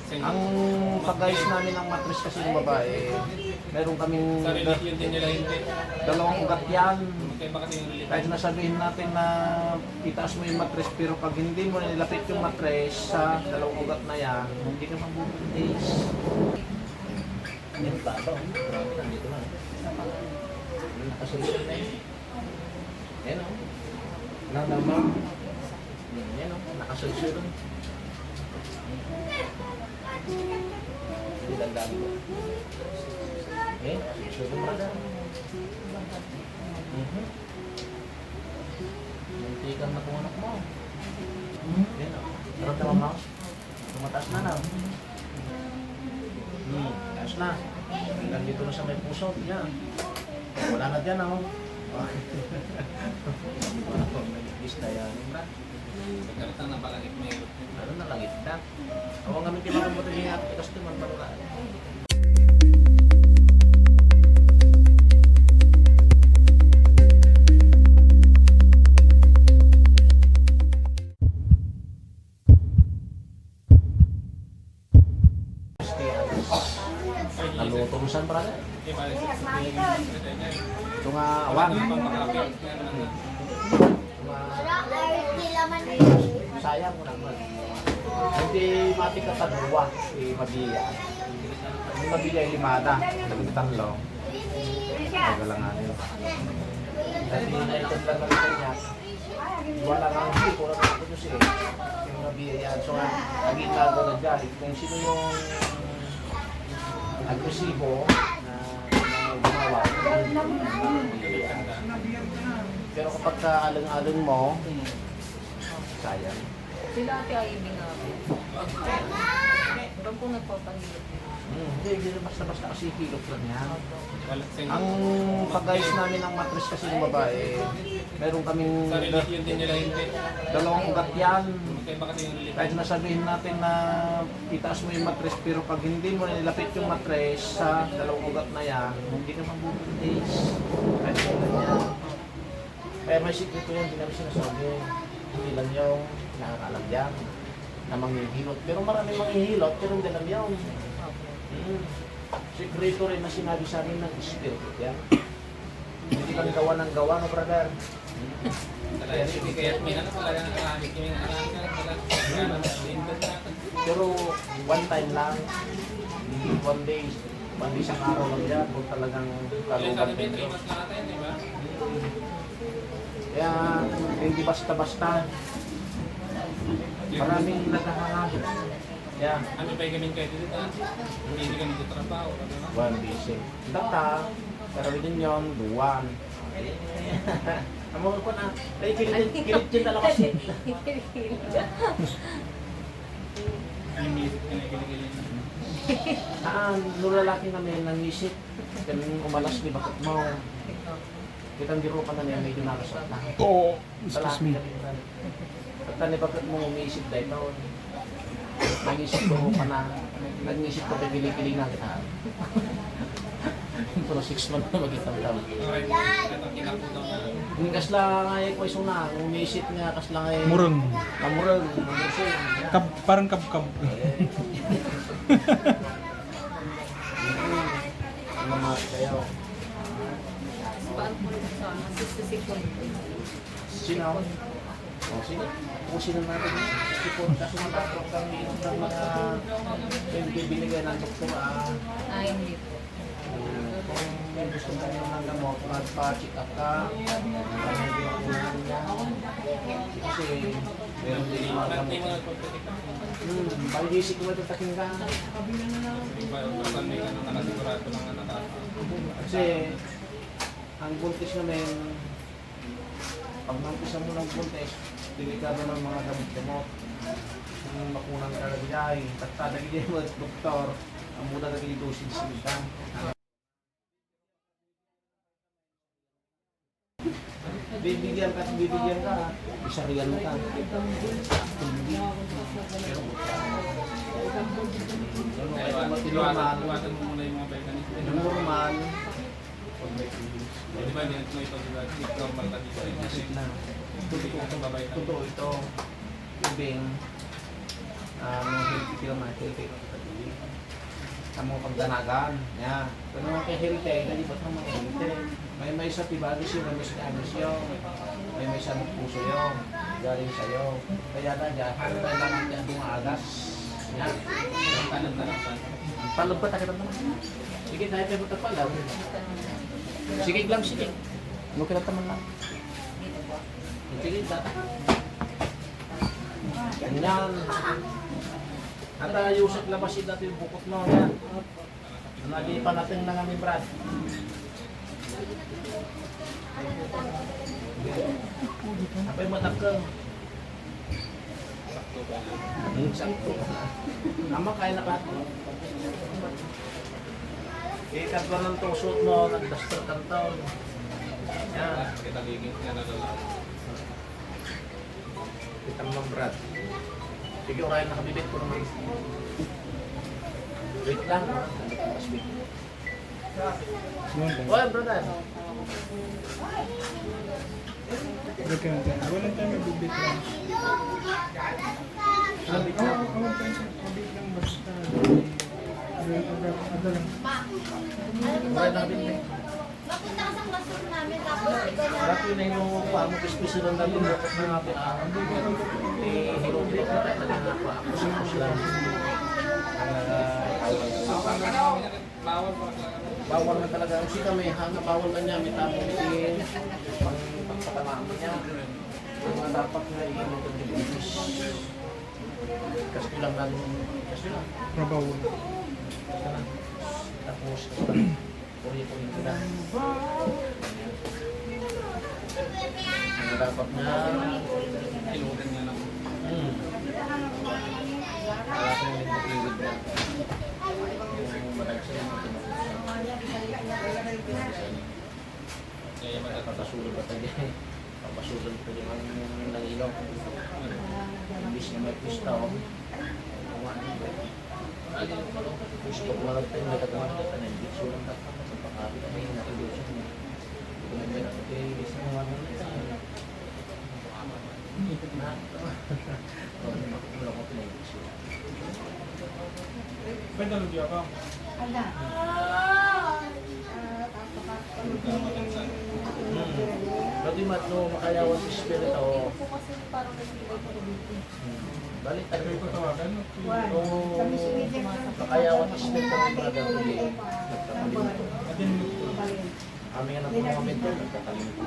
Ang pag-ayos namin ng mattress kasi ng babae, meron kaming dalawang ugat yan. Kahit nasabihin natin na itaas mo yung mattress, pero pag hindi mo nilapit yung mattress sa dalawang ugat na yan, hindi ka mabubuntis. Yan ba ba? Nandito na. Nakasolusyon na yun. Yan o. Nanamang. Yan o. Nakasolusyon. Hindi dandaan ko. Solusyon mo na. Muntikan na kung anak mo. Yan o. Naramdaman mo? Tumataas na na. Taas na. Hanggang dito na sa may puso. Yan. Wala na dyan ako. Wala ko. Nag-list na yan. Pagkalitan na palagit mo yun. Ano na langit na? Ako nga may timakamot yung ating customer manulaan. Nalutusan pa rin. Ito nga awan. Sayang mo naman. Hindi matika sa dua, mabiya. Hindi mabiya yung limada. Nagutang lang. Nagalangan yun. Kasi naikot lang naman niya. Wala nga hindi ko lang ito siya. Yung mabiya yan. So, naging lago na dyan. Kung sino yung agresibo na gumawa. Pero kapag kaalang-alang mo, sayang. Sila ate ay ibig namin. Ba't kung nagpapahilot yun? Hindi basta-basta kasi hilot lang yan. Ang pag-ayos namin ng mattress kasi ng babae, meron kaming dalawang ugat yan. Kahit nasabihin natin na itaas mo yung mattress, pero pag hindi mo nilapit yung mattress sa dalawang ugat na yan, hindi ka mabubuntis. Kahit kailan yan. Kaya may sikreto yan, hindi namin sinasabi. Hindi lang yung nakakalam yan na manghihilot. Pero maraming manghihilot, pero hindi lang yun. Sikreto rin na sinabi sa amin ng espiritu yan. Hindi lang gawa ng gawa, no brother? Kaya sige, kaya may ano talaga ang aramik yung Pero one time lang, one day isang araw lang yan, kung talagang kalugan dito. Kaya hindi basta-basta. Maraming naghahanap. Yeah. Ano pa yung gamin kayo dito? Hindi ka nagtatrabaho. One busy. Data, pero din yun, duwan. Amo ko na, ay kilit din talaga kasi. Animisip ka na kiligilin. Nulalaki namin nang isip. Ganun umalas, di bakit mo? Kitang biro pa na niya, medyo nakasot na. Oo, excuse me. At ni bakit mo umiisip dahil nag-isip ko pa na, nag-isip ko pa pili-pili na kita. Pero 6 months na mag-itang taon. Hindi kasla nga ko iso na, umiisip nga kasla nga Murang. Murang. Parang kab-kab. Mga kayo. Paano po rin sa 66 Sino? O, sino? Kung sino natin yung 64, kaso matapos kang inom ng mga binigay ng doktor, Ay, hindi po. kung may gusto mo ng gamot, magpa-check up ka, medyo kunahan niya. Kasi, meron din yung mga gamot. Pag-isip mo ito taking ka. Kasi, ang buntis namin, pag nampisa mo ng buntis, delikado ng mga gamot-gamot. Kung makunang kalagay, tatadagin mo at doktor, ang muna naging dosage sila. Bibigyan ka, isariyan mo ka. Pero, Iwasan mo muna yung mga vitamin. normal, Di ba, hindi mo ito, normal ka dito. Totoo ito. Tubing. healthy ka naman, healthy ka pagkatili. Sa mga pagdanagan, yan. Kung naman kay healthy, nalibat naman healthy. May sa tibagis yun, may sa agos yun, may sa puso yun, galing sa'yo. Kaya na dyan, ano tayo lang dyan dumagas. Yan. Tanong na lang. Palog ba tayo naman? Sige, tayo tayo magpapalaw. Sige lang, sige. Ano kaya naman lang? Dito po. Sige, data. Ganyan. At ayusin labasin natin yung bukot mo. Yan. Nag-iipan natin na kami, Brad. Apay matakang. Sakto ba na? Sakto. Ama, kaya na ba? Ikat ba ng tusot mo, nag-duster kantaw. Yan. Kita ligit nga na lang. Kitang mang Brad. Sige, orayan nakabibit ko naman. Wait lang. Oy, brother. Break ka natin. Walang tayo magbibit lang. Sabi ko. Awag tayo sa kabit lang basta. Ada lang. Orayan nakabibit. Napunta ka sa classroom namin, tapos ikaw na. Grabe na yung paano kispisi lang natin. Bakit na natin ang hirupit na tayo na pa. Kusang lang. Bawal pa. Bawal na talaga. Kasi kami, hanga bawal na niya. May tapong itin. Pagpatamama niya. Ang dapat na iinom ng diabetes. Kasi lang natin. Kasi lang. Trabaho. Kasi lang. Tapos, puri-puri ko na. Ang dapat na. Inurin nga lang. Wala ko yung mag-iwid na. Yung managsa yung Kaya papasulo ba tayo? Papasulo pa yung nangilaw. Imbis na may pista o. Gusto ko lang tayo may kataman ka na hindi. Sulang ka pa sa pakapit na yung nakilusin mo. Hindi ko naman ako kayo isang mga mga na. Kung makikula ko pinag-isip. Pwede lang diya ka. Pwede matlo makayawan sa spirit o Po kasi parang nagbibigay ko dito. balik tayo Pwede ko tawagan. o makayawan sa spirit ng brother ko di nagkakalimut. Atin mo. Kami nga na mga mentor nagkakalimut.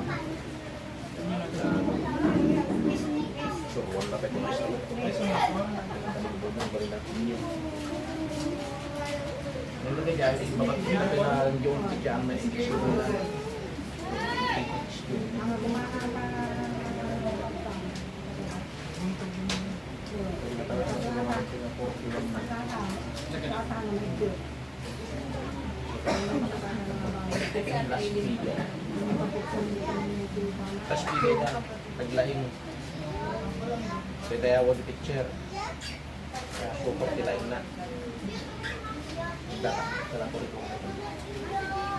So, wala pa ito na siya. Ay, sa mga ko. Nagkakalimut ng bari natin yun. Nandun ka dyan, babat ko na pinag-yun ka dyan na ikisunod na. Tapos bigay na, taglaing. So ito yung one picture. Super tilaing na. Dapat ko rin.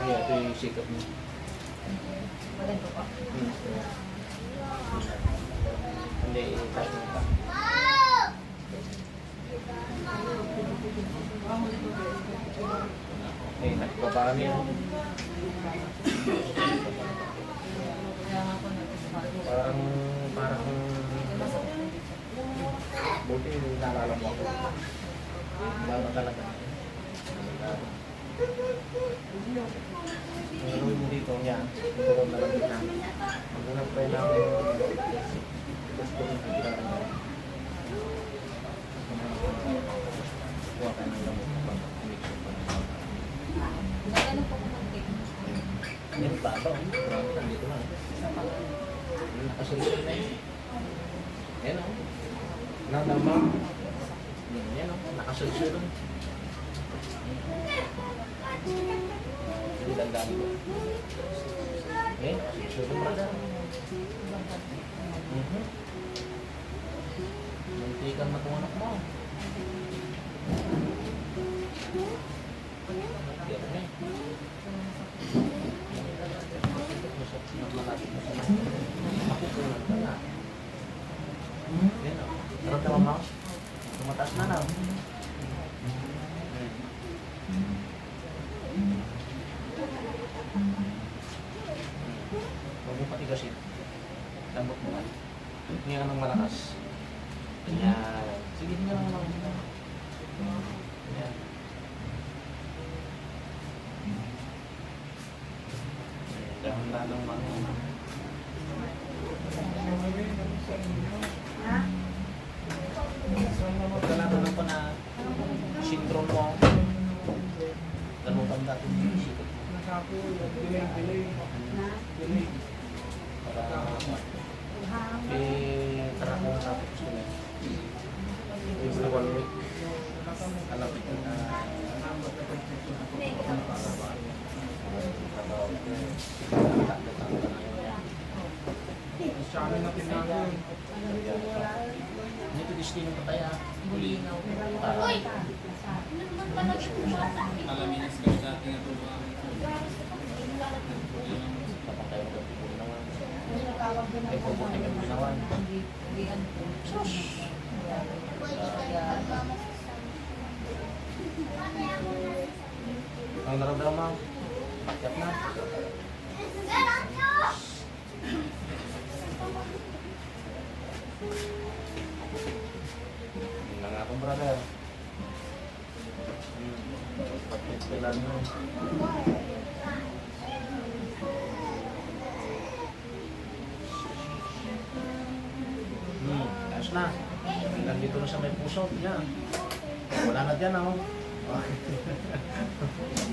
Kaya ito yung sikap mo. Maganda po. Hindi, itas mo pa. Eh, nagpaparami yun. Kaya nga po nag-spot. Parang buti naalala mo ako. Lalo talaga. Ang gawin mo dito yan, ito ko nalagyan na. Magunang pa yun namin gusto rin ang ginagawa. Kuha ka ng gamot pag kumikso pa. Nagano po ko ng cake. Yan pa ba? Nandito na. Nakasulsun na yun. Yan o. Nadama. Yan o. Nakasulsun. Hindi dandami ko. Eh, nakasulsun pa na. Muntikan na itong anak mo. Yan na eh. Makukunan ka na. Yan o. Naramdaman mo? Tumataas na Lambot mo lang. Hinga ka ng malakas. Ayan. Sige, hinga lang lang. Ayan. Dahan-dahan lang. Kailangan lang pa na syndrome mo. Ganutan dati yung sikot mo. Delay. Para tara ko tapos gusto niya. Yung 1 week. Alam ko na Sa amin na tinago. dito destino pa tayo. Bulinaw. Alaminas kami dati nga ito. Kapag tayo nagpipuli naman. Ay puputi kami ginawan. Ang naramdaman mo? Pakyat na. Yun na nga po, brother. Pakyat mo. Ayos na. Hanggang dito na sa may puso. Yan. Wala na dyan, ako.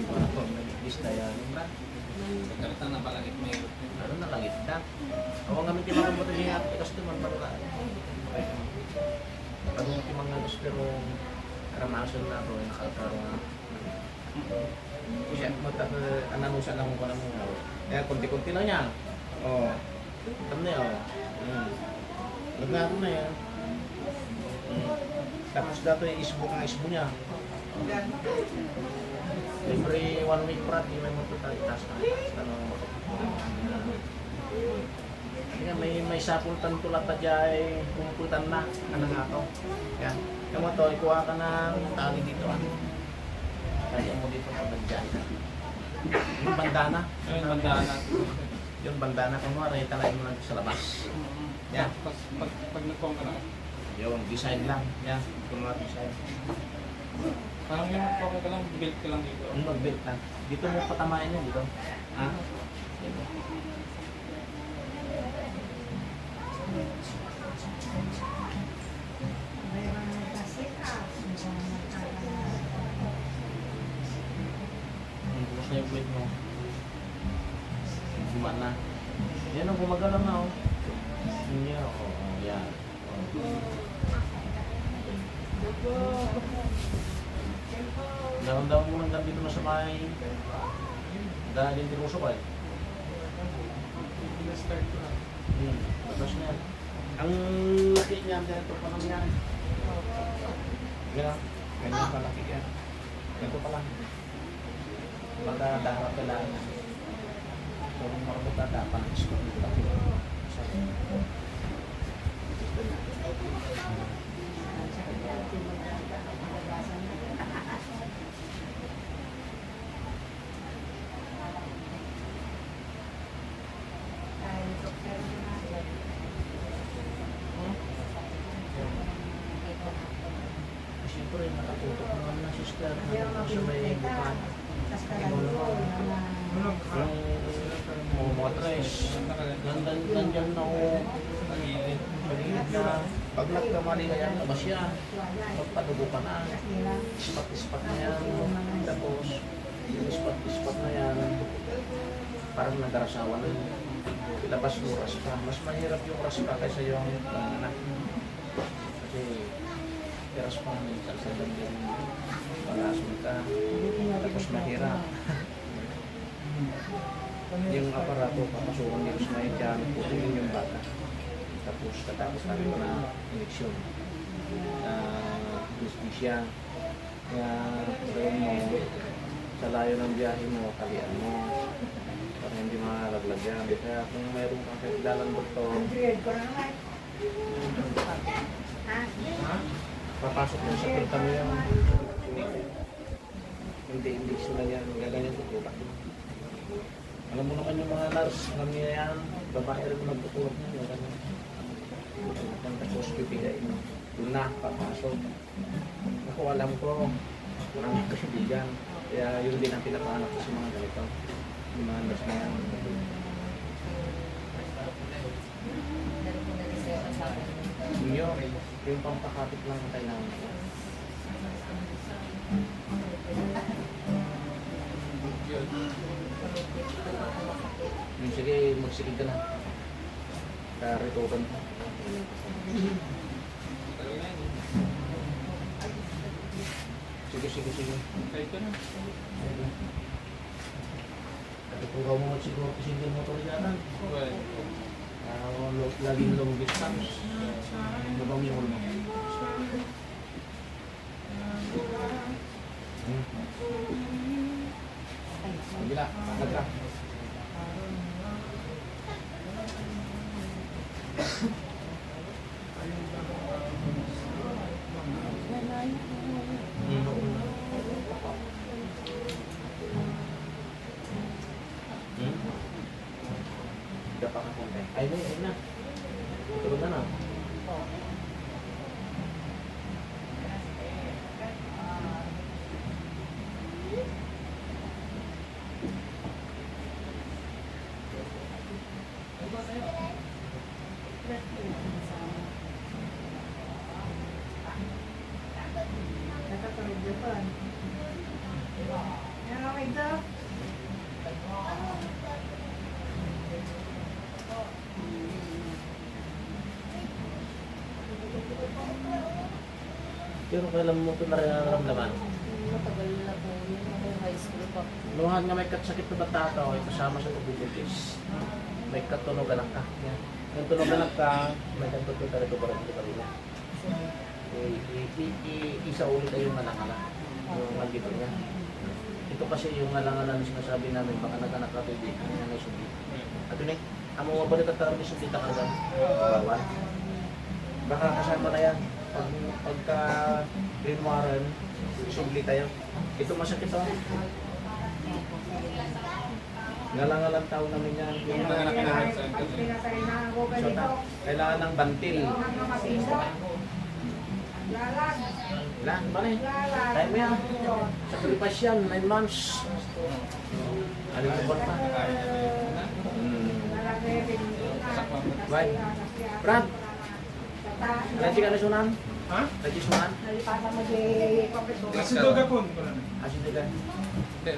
Wala po, nag-list na yan. Pagkaratan na palagit may Ano na langit na? Ako nga minti mga buto niya at customer para pag minti mga gusto pero karamasan na ako nakakaroon na. Siya, ananusa lang ko na muna. Kaya kunti-kunti lang yan. Oo. Tama na yun. Lagaro na yan. Tapos dato yung isbo ang isbo niya. Every 1 week prat, may matutas na. Kaya may sapultan tulat na dyan, kumputan na. Ano nga to? Yan. Yung mo to, ikuha ka ng tali dito. Kaya mo dito pag nandyan. Yung bandana. Ayun, bandana. Yung bandana, kunwari, talayin mo lang sa labas. Yan. Pag nagpong ka na. Yung design lang. Yan. Kunwari design. Parang yung nagpong ka lang, build ka lang dito. Yung mag-belt lang. Dito mo patamain yun, dito. Ha? Dito. Bukas na yung weight mo. Guma na. Yan ang gumagalaw na, oh. Yun yan, oh. Yan. Naramdaman mo lang dito na sa may dahil hindi mo subay. Start ko na. Batas na yan. Ang laki niya, dito pa lang yan. Ganyan. Ganyan palaki yan. Ganito pa lang. Magdaharap ka lang. Kung makabuta, dapat ng isko. Laki. Siyempre, nakatutok naman na sister. Sa may bukan. Yung mga tres. Nandyan na ako. Pagilid na. Pag nagkamali ka yan, labas yan. Pagpadugo ka na. Ispat-ispat na yan. Tapos, yung ispat-ispat na yan, parang nagarasawa na. Labas mo raspa. Mas mahirap yung raspa kaysa yung anak. Kasi, keras pa namin sa din. Pag-asol ka. Tapos mahirap. Yung aparato, papasukan dito sa may dyan, putulin yung bata. Tapos katapos namin na ineksyon. Anesthesia. Kaya gawin mo, sa layo ng biyahe mo, talian mo. Para hindi malalaglag yan. Kaya kung mayroon kang kakilalang doktor, papasok mo sa pinta mo yung hindi sila yan. Gaganyan tututak. Alam mo naman yung mga nurse, alam niya yan. Babae rin magtutulog niya. Yung ano. Tapos pipigain mo. Doon na, papasok. Ako alam ko, marami kaibigan. Kaya yun din ang pinapahanap ko sa mga ganito. Yung mga nurse na yan. Dali po na rin sa'yo ang sabi niyo. Yung pampakapit lang ang kailangan ko. Yun. Sige, magsikig ka na. Karitukan. Talaga na yun. Sige. Kahit ko na. Karitukan mo siguro kasi hindi motor dyan. Well, Laging long distance. Nabang yung ulo mo. Bila, nagka. Tidak pakai konten. Ay na. Turun na na. Pero kailan mo ito nararamdaman? Matagal na po yun. Ako high school pa. Luhan nga may sakit na bata ito, ay kasama sa tububutis. May katunog anak ka. Yung tunog anak ka, may katunog ka rito para dito ka rin. Isa ulit ay yung alang-alang. Yung nandito niya. Ito kasi yung alang-alang sinasabi namin, baka nag-anak ka ito, hindi na may sulit. At yun eh, amo mo ba rin tatawag ni sulit ka rin? Bawal. Baka kasama na yan. Pagka rinwaran, subli tayo. Ito masakit oh. Ngalang-ngalang tao namin yan. Yung mga anak na sa so, kailangan ng bantil. Ilan ba na eh? Tayo mo yan. Sacrifice yan, 9 months. Aling ko pa? Right. Brad, nanti ka na sunan? Ha? Nanti sunan? Kasi doga po. Asin ka. Hindi.